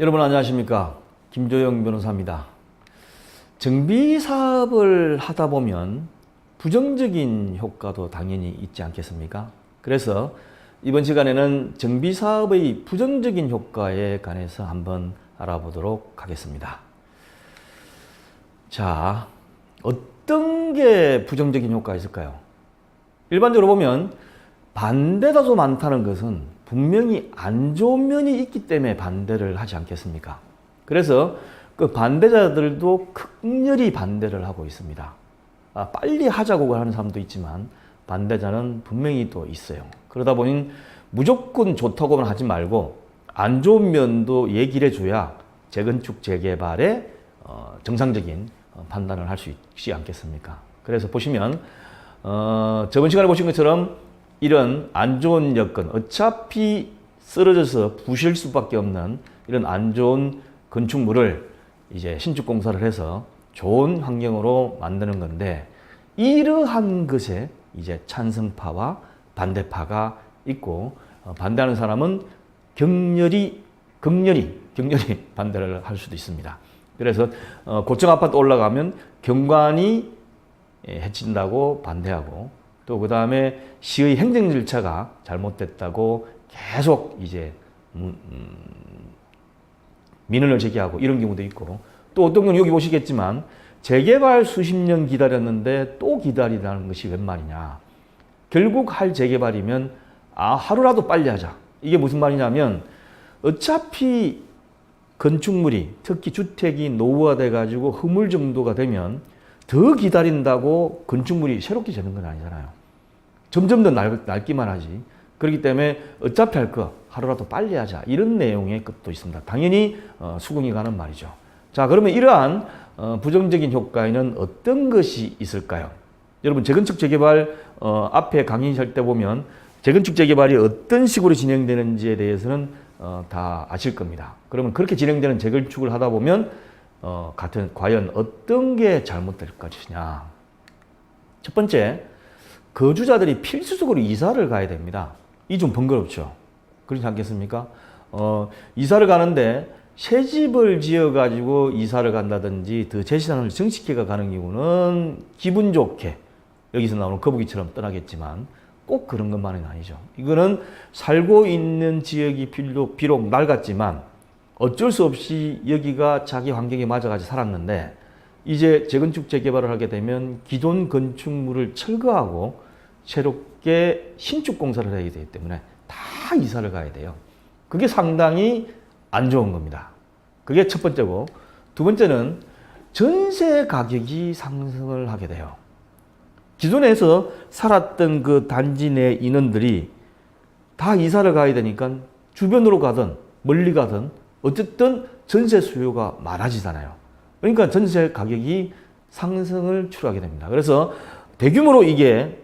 여러분 안녕하십니까? 김조영 변호사입니다. 정비 사업을 하다 보면 부정적인 효과도 당연히 있지 않겠습니까? 그래서 이번 시간에는 정비 사업의 부정적인 효과에 관해서 한번 알아보도록 하겠습니다. 자, 어떤 게 부정적인 효과가 있을까요? 일반적으로 보면 반대가 더 많다는 것은 분명히 안 좋은 면이 있기 때문에 반대를 하지 않겠습니까? 그래서 그 반대자들도 극렬히 반대를 하고 있습니다. 빨리 하자고 하는 사람도 있지만 반대자는 분명히 또 있어요. 그러다 보니 무조건 좋다고만 하지 말고 안 좋은 면도 얘기를 해줘야 재건축 재개발의 정상적인 판단을 할 수 있지 않겠습니까? 그래서 보시면 저번 시간에 보신 것처럼 이런 안 좋은 여건, 어차피 쓰러져서 부실 수밖에 없는 이런 안 좋은 건축물을 이제 신축 공사를 해서 좋은 환경으로 만드는 건데, 이러한 것에 이제 찬성파와 반대파가 있고, 반대하는 사람은 극렬히 반대를 할 수도 있습니다. 그래서 고층 아파트 올라가면 경관이 해친다고 반대하고, 또 그 다음에 시의 행정 절차가 잘못됐다고 계속 이제 민원을 제기하고 이런 경우도 있고, 또 어떤 건 여기 보시겠지만 재개발 수십 년 기다렸는데 또 기다리라는 것이 웬 말이냐. 결국 할 재개발이면 하루라도 빨리 하자. 이게 무슨 말이냐면, 어차피 건축물이, 특히 주택이 노후화돼 가지고 허물 정도가 되면 더 기다린다고 건축물이 새롭게 되는 건 아니잖아요. 점점 더 낡기만 하지. 그렇기 때문에 어차피 할 거 하루라도 빨리 하자. 이런 내용의 것도 있습니다. 당연히 수긍이 가는 말이죠. 자, 그러면 이러한 부정적인 효과에는 어떤 것이 있을까요? 여러분, 재건축 재개발 앞에 강의할 때 보면 재건축 재개발이 어떤 식으로 진행되는지에 대해서는 다 아실 겁니다. 그러면 그렇게 진행되는 재건축을 하다 보면 과연 어떤 게 잘못될 것이냐. 첫 번째, 거주자들이 필수적으로 이사를 가야 됩니다. 이 좀 번거롭죠. 그렇지 않겠습니까? 이사를 가는데 새 집을 지어가지고 이사를 간다든지 더 재산을 증식해가 가는 경우는 기분 좋게 여기서 나오는 거북이처럼 떠나겠지만 꼭 그런 것만은 아니죠. 이거는 살고 있는 지역이 비록 낡았지만 어쩔 수 없이 여기가 자기 환경에 맞아가지고 살았는데, 이제 재건축 재개발을 하게 되면 기존 건축물을 철거하고 새롭게 신축 공사를 해야 되기 때문에 다 이사를 가야 돼요. 그게 상당히 안 좋은 겁니다. 그게 첫 번째고, 두 번째는 전세 가격이 상승을 하게 돼요. 기존에서 살았던 그 단지 내 인원들이 다 이사를 가야 되니까 주변으로 가든 멀리 가든 어쨌든 전세 수요가 많아지잖아요. 그러니까 전세 가격이 상승을 추구하게 됩니다. 그래서 대규모로 이게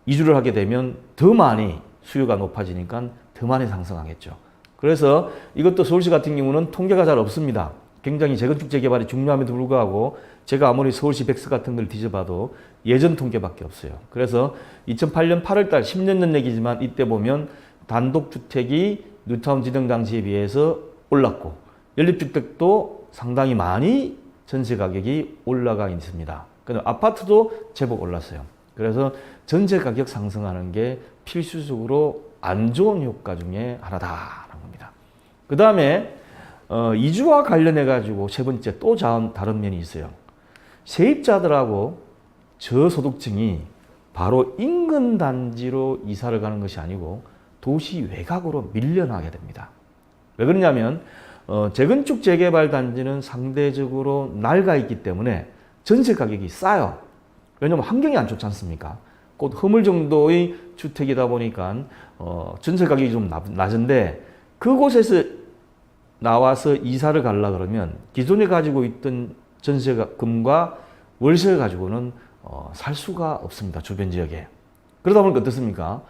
이주를 하게 되면 더 많이 수요가 높아지니까 더 많이 상승하겠죠. 그래서 이것도 서울시 같은 경우는 통계가 잘 없습니다. 굉장히 재건축 재개발이 중요함에도 불구하고 제가 아무리 서울시 백서 같은 걸 뒤져봐도 예전 통계밖에 없어요. 그래서 2008년 8월달 10년 전 얘기지만 이때 보면 단독주택이 뉴타운 지정 당시에 비해서 올랐고, 연립주택도 상당히 많이 전세 가격이 올라가 있습니다. 근데 아파트도 제법 올랐어요. 그래서 전세 가격 상승하는 게 필수적으로 안 좋은 효과 중에 하나다라는 겁니다. 그 다음에 이주와 관련해 가지고 세 번째 또 다른 면이 있어요. 세입자들하고 저소득층이 바로 인근 단지로 이사를 가는 것이 아니고 도시 외곽으로 밀려나게 됩니다. 왜 그러냐면 재건축 재개발 단지는 상대적으로 낡아 있기 때문에 전세 가격이 싸요. 왜냐하면 환경이 안 좋지 않습니까? 곧 허물 정도의 주택이다 보니까 전세 가격이 좀 낮은데, 그곳에서 나와서 이사를 가려 그러면 기존에 가지고 있던 전세금과 월세를 가지고는 살 수가 없습니다. 주변 지역에. 그러다 보니까 어떻습니까?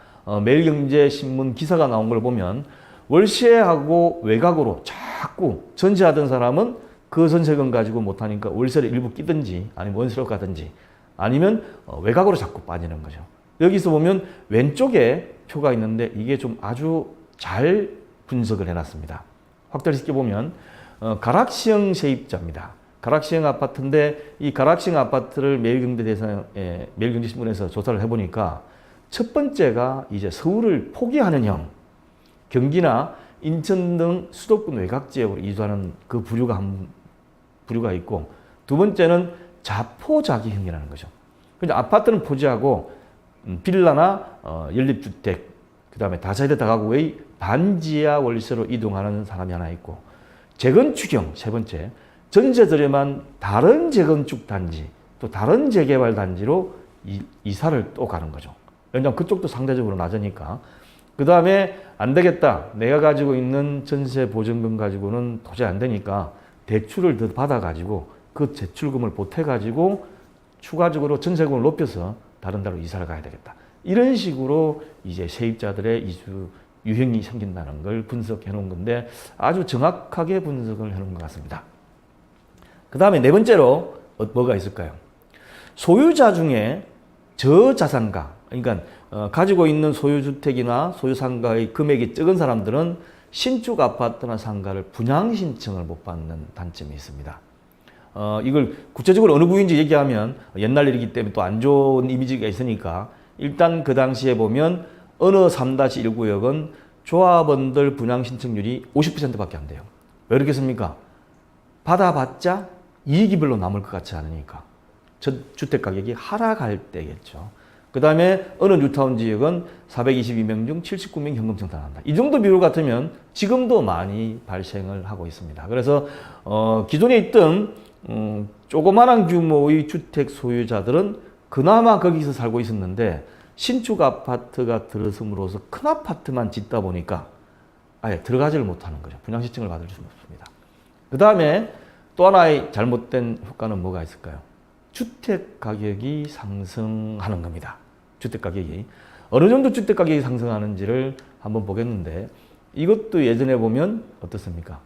매일경제신문 기사가 나온 걸 보면 월세하고 외곽으로 자꾸 전세하던 사람은 그 전세금 가지고 못하니까 월세를 일부 끼든지 아니면 원세로 가든지 아니면 외곽으로 자꾸 빠지는 거죠. 여기서 보면 왼쪽에 표가 있는데 이게 좀 아주 잘 분석을 해놨습니다. 확대시켜 보면 가락시형 세입자입니다. 가락시형 아파트인데 이 가락시형 아파트를 매일경제신문에서 조사를 해보니까 첫 번째가 이제 서울을 포기하는 형, 경기나 인천 등 수도권 외곽 지역으로 이주하는 그 부류가 있고, 두 번째는 자포자기형이라는 거죠. 그러니까 아파트는 포기하고 빌라나 연립주택, 그 다음에 다세대 다가구의 반지하 월세로 이동하는 사람이 하나 있고, 재건축형 세 번째, 전세 저렴한 다른 재건축 단지, 또 다른 재개발 단지로 이사를 또 가는 거죠. 왜냐하면 그쪽도 상대적으로 낮으니까. 그 다음에 안 되겠다, 내가 가지고 있는 전세 보증금 가지고는 도저히 안 되니까 대출을 더 받아가지고 그 대출금을 보태가지고 추가적으로 전세금을 높여서 다른 데로 이사를 가야 되겠다. 이런 식으로 이제 세입자들의 이주 유형이 생긴다는 걸 분석해 놓은 건데, 아주 정확하게 분석을 해 놓은 것 같습니다. 그 다음에 네 번째로 뭐가 있을까요? 소유자 중에 저자산가, 그러니까 가지고 있는 소유주택이나 소유상가의 금액이 적은 사람들은 신축 아파트나 상가를 분양 신청을 못 받는 단점이 있습니다. 이걸 구체적으로 어느 부위인지 얘기하면 옛날 일이기 때문에 또 안 좋은 이미지가 있으니까, 일단 그 당시에 보면 어느 3-1구역은 조합원들 분양 신청률이 50%밖에 안 돼요. 왜 그렇겠습니까? 받아봤자 이익이 별로 남을 것 같지 않으니까. 주택 가격이 하락할 때겠죠. 그 다음에 어느 뉴타운 지역은 422명 중 79명 현금 청산한다. 이 정도 비율 같으면 지금도 많이 발생을 하고 있습니다. 그래서 기존에 있던 조그마한 규모의 주택 소유자들은 그나마 거기서 살고 있었는데, 신축 아파트가 들어섬으로써 큰 아파트만 짓다 보니까 아예 들어가지를 못하는 거죠. 분양 신청을 받을 수는 없습니다. 그 다음에 또 하나의 잘못된 효과는 뭐가 있을까요? 주택 가격이 상승하는 겁니다. 주택 가격이 어느 정도 주택 가격이 상승하는지를 한번 보겠는데, 이것도 예전에 보면 어떻습니까?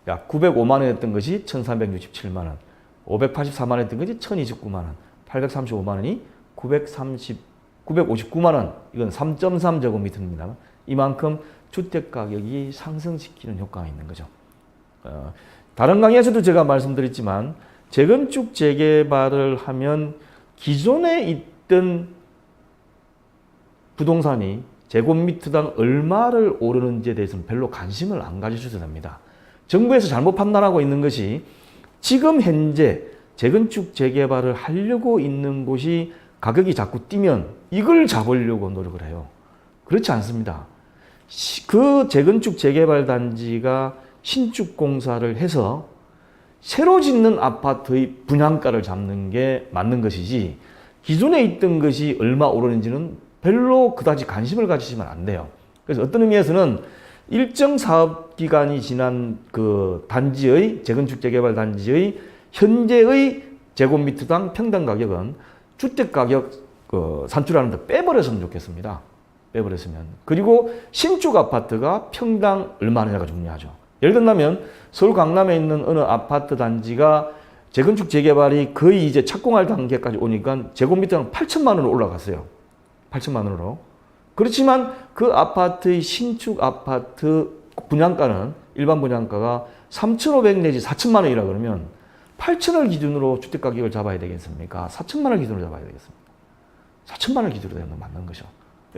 약 905만 원이었던 것이 1,367만 원, 584만 원이었던 것이 1,029만 원, 835만 원이 959만 원, 이건 3.3제곱미터입니다. 이만큼 주택 가격이 상승시키는 효과가 있는 거죠. 다른 강의에서도 제가 말씀드렸지만, 재건축 재개발을 하면 기존에 있던 부동산이 제곱미터당 얼마를 오르는지에 대해서는 별로 관심을 안 가지셔도 됩니다. 정부에서 잘못 판단하고 있는 것이, 지금 현재 재건축 재개발을 하려고 있는 곳이 가격이 자꾸 뛰면 이걸 잡으려고 노력을 해요. 그렇지 않습니다. 그 재건축 재개발 단지가 신축 공사를 해서 새로 짓는 아파트의 분양가를 잡는 게 맞는 것이지, 기존에 있던 것이 얼마 오르는지는 별로 그다지 관심을 가지시면 안 돼요. 그래서 어떤 의미에서는 일정 사업 기간이 지난 그 단지의 재건축 재개발 단지의 현재의 제곱미터당 평당 가격은 주택 가격 산출하는 데 빼버렸으면 좋겠습니다. 빼버렸으면. 그리고 신축 아파트가 평당 얼마냐가 중요하죠. 예를 들면 서울 강남에 있는 어느 아파트 단지가 재건축 재개발이 거의 이제 착공할 단계까지 오니까 제곱미터당 8천만 원으로 올라갔어요. 8천만 원으로. 그렇지만 그 아파트의 신축 아파트 분양가는, 일반 분양가가 3,500 내지 4천만 원이라 그러면 8천을 기준으로 주택 가격을 잡아야 되겠습니까? 4천만 원 기준으로 잡아야 되겠습니까? 4천만 원 기준으로 되는 건 맞는 거죠.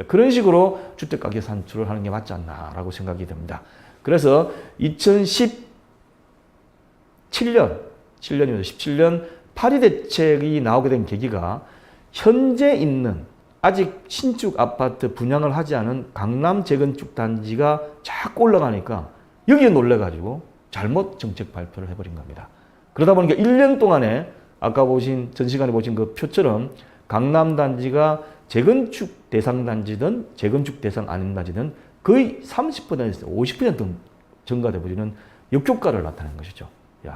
그런 식으로 주택 가격 산출을 하는 게 맞지 않나라고 생각이 듭니다. 그래서 17년 파리 대책이 나오게 된 계기가, 현재 있는 아직 신축 아파트 분양을 하지 않은 강남 재건축 단지가 자꾸 올라가니까 여기에 놀래가지고 잘못 정책 발표를 해버린 겁니다. 그러다 보니까 1년 동안에 아까 전 시간에 보신 그 표처럼 강남 단지가 재건축 대상 단지든 재건축 대상 아닌 단지든 거의 30%에서 50% 증가되어버리는 역효과를 나타낸 것이죠.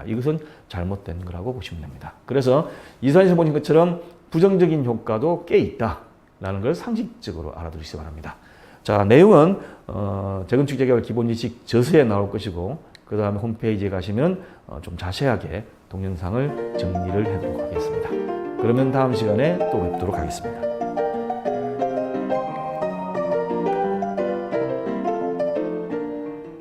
이것은 잘못된 거라고 보시면 됩니다. 그래서 이 사진에서 보신 것처럼 부정적인 효과도 꽤 있다라는 걸 상식적으로 알아두시기 바랍니다. 자, 내용은 재건축 재개발 기본지식 저서에 나올 것이고, 그 다음에 홈페이지에 가시면 좀 자세하게 동영상을 정리를 해두도록 하겠습니다. 그러면 다음 시간에 또 뵙도록 하겠습니다.